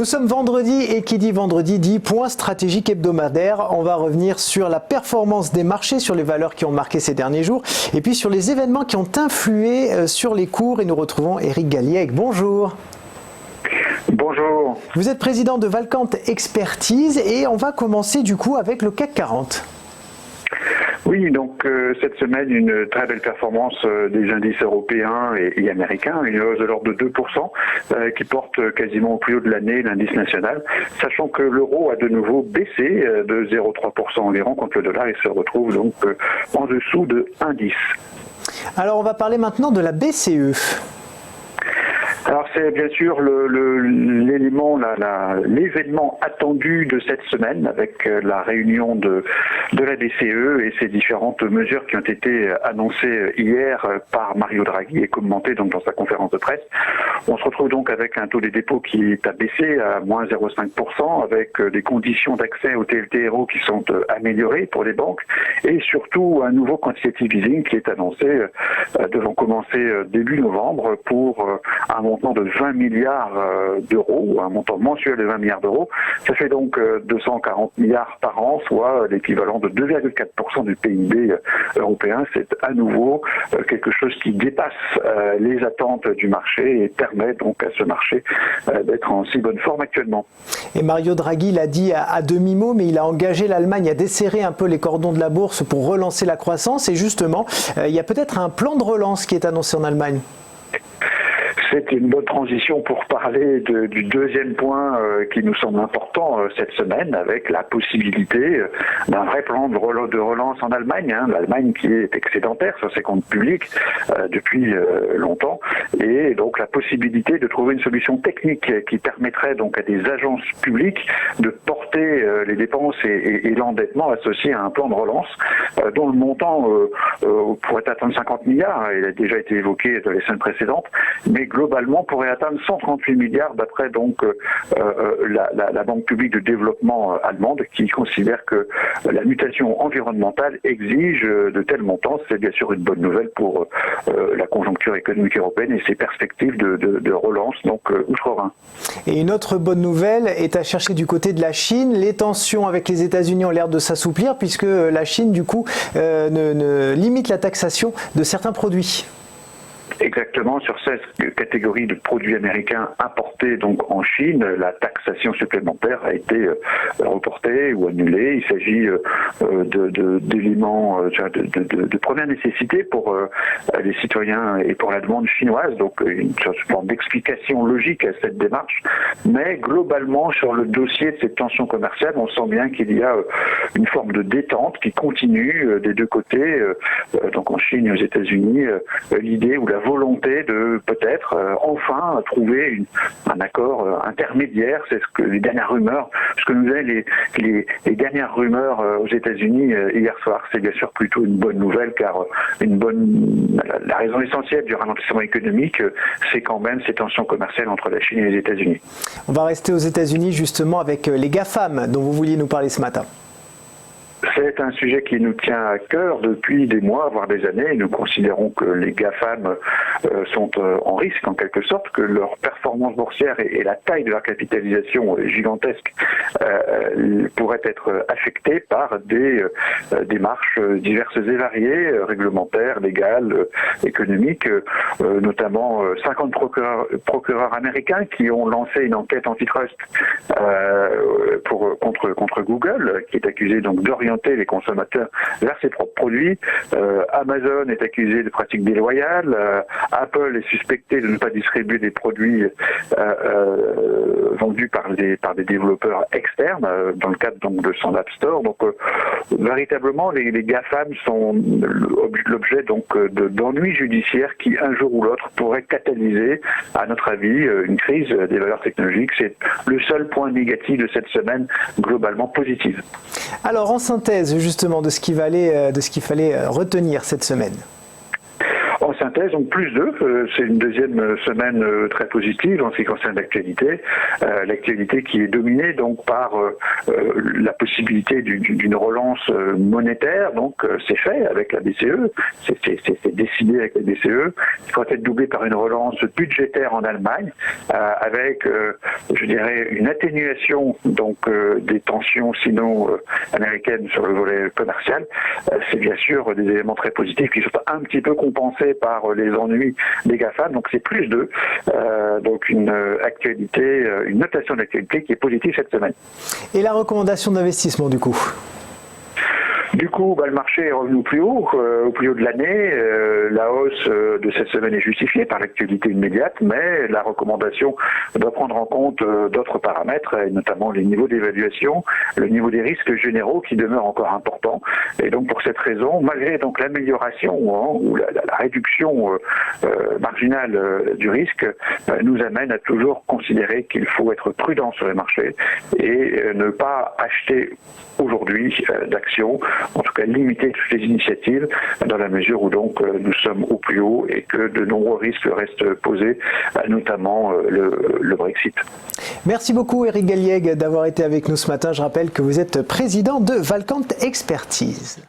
Nous sommes vendredi et qui dit vendredi dit point stratégique hebdomadaire. On va revenir sur la performance des marchés, sur les valeurs qui ont marqué ces derniers jours et puis sur les événements qui ont influé sur les cours. Et nous retrouvons Eric Galliègue. Bonjour. Bonjour. Vous êtes président de Valcant Expertise et on va commencer du coup avec le CAC 40. Oui, donc cette semaine, une très belle performance des indices européens et américains, une hausse de l'ordre de 2% qui porte quasiment au plus haut de l'année l'indice national, sachant que l'euro a de nouveau baissé de 0,3% environ contre le dollar et se retrouve donc en dessous de 1,10. Alors on va parler maintenant de la BCE. Alors c'est bien sûr l'élément, l'événement attendu de cette semaine avec la réunion de la BCE et ses différentes mesures qui ont été annoncées hier par Mario Draghi et commentées donc dans sa conférence de presse. On se retrouve donc avec un taux des dépôts qui est abaissé à moins 0,5% avec des conditions d'accès au TLTRO qui sont améliorées pour les banques et surtout un nouveau quantitative easing qui est annoncé devant commencer début novembre pour un montant de 20 milliards d'euros, un montant mensuel de 20 milliards d'euros. Ça fait donc 240 milliards par an, soit l'équivalent de 2,4% du PIB européen. C'est à nouveau quelque chose qui dépasse les attentes du marché et permet donc à ce marché d'être en si bonne forme actuellement. Et Mario Draghi l'a dit à demi-mot, mais il a engagé l'Allemagne à desserrer un peu les cordons de la bourse pour relancer la croissance. Et justement, il y a peut-être un plan de relance qui est annoncé en Allemagne. C'est une bonne transition pour parler du deuxième point qui nous semble important cette semaine, avec la possibilité d'un vrai plan de relance en Allemagne. L'Allemagne qui est excédentaire sur ses comptes publics depuis longtemps, et donc la possibilité de trouver une solution technique qui permettrait donc à des agences publiques de porter les dépenses et l'endettement associés à un plan de relance dont le montant pourrait atteindre 50 milliards. Il a déjà été évoqué dans les semaines précédentes, mais globalement pourrait atteindre 138 milliards d'après donc la Banque publique de développement allemande qui considère que la mutation environnementale exige de tels montants. C'est bien sûr une bonne nouvelle pour la conjoncture économique européenne et ses perspectives de relance donc outre-Rhin. Et une autre bonne nouvelle est à chercher du côté de la Chine. Les tensions avec les États-Unis ont l'air de s'assouplir puisque la Chine du coup ne limite la taxation de certains produits. Exactement, sur 16 catégories de produits américains importés donc en Chine, la taxation supplémentaire a été reportée ou annulée. Il s'agit d'éléments de première nécessité pour les citoyens et pour la demande chinoise, donc une sorte d'explication logique à cette démarche. Mais globalement, sur le dossier de cette tension commerciale, on sent bien qu'il y a une forme de détente qui continue des deux côtés, donc en Chine et aux États-Unis, l'idée ou la volonté de peut-être enfin trouver un accord intermédiaire. C'est ce que les dernières rumeurs, ce que nous avaient les dernières rumeurs aux États-Unis hier soir. C'est bien sûr plutôt une bonne nouvelle car la raison essentielle du ralentissement économique, c'est quand même ces tensions commerciales entre la Chine et les États-Unis. On va rester aux États-Unis justement avec les GAFAM dont vous vouliez nous parler ce matin. C'est un sujet qui nous tient à cœur depuis des mois, voire des années. Nous considérons que les GAFAM sont en risque en quelque sorte, que leur performance boursière et la taille de leur capitalisation gigantesque pourraient être affectées par des démarches diverses et variées, réglementaires, légales, économiques, notamment 50 procureurs américains qui ont lancé une enquête antitrust contre Google, qui est accusé donc d'orienter les consommateurs vers ses propres produits. Amazon est accusé de pratiques déloyales. Apple est suspecté de ne pas distribuer des produits vendus par des développeurs externes dans le cadre donc de son App Store. Donc véritablement les GAFAM sont l'objet donc d'ennuis judiciaires qui un jour ou l'autre pourraient catalyser, à notre avis, une crise des valeurs technologiques. C'est le seul point négatif de cette semaine globalement positive. Alors en synthèse justement de ce qu'il fallait retenir cette semaine. En synthèse, française, donc plus 2. C'est une deuxième semaine très positive en ce qui concerne l'actualité. L'actualité qui est dominée donc par la possibilité d'une relance monétaire. Donc c'est fait avec la BCE, c'est décidé avec la BCE. Il faut être doublé par une relance budgétaire en Allemagne, avec, je dirais, une atténuation donc des tensions sino-américaines sur le volet commercial. C'est bien sûr des éléments très positifs qui sont un petit peu compensés par les ennuis des GAFAM. Donc c'est plus 2. Donc une actualité, une notation d'actualité qui est positive cette semaine. Et la recommandation d'investissement du coup? Du coup, le marché est revenu au plus haut de l'année. La hausse de cette semaine est justifiée par l'actualité immédiate, mais la recommandation doit prendre en compte d'autres paramètres, et notamment les niveaux d'évaluation, le niveau des risques généraux qui demeure encore important. Et donc pour cette raison, malgré donc l'amélioration ou la réduction marginale du risque, nous amène à toujours considérer qu'il faut être prudent sur les marchés et ne pas acheter aujourd'hui d'actions, en tout cas limiter toutes les initiatives dans la mesure où donc nous sommes au plus haut et que de nombreux risques restent posés, notamment le Brexit. Merci beaucoup Eric Galliègue d'avoir été avec nous ce matin. Je rappelle que vous êtes président de Valcante Expertise.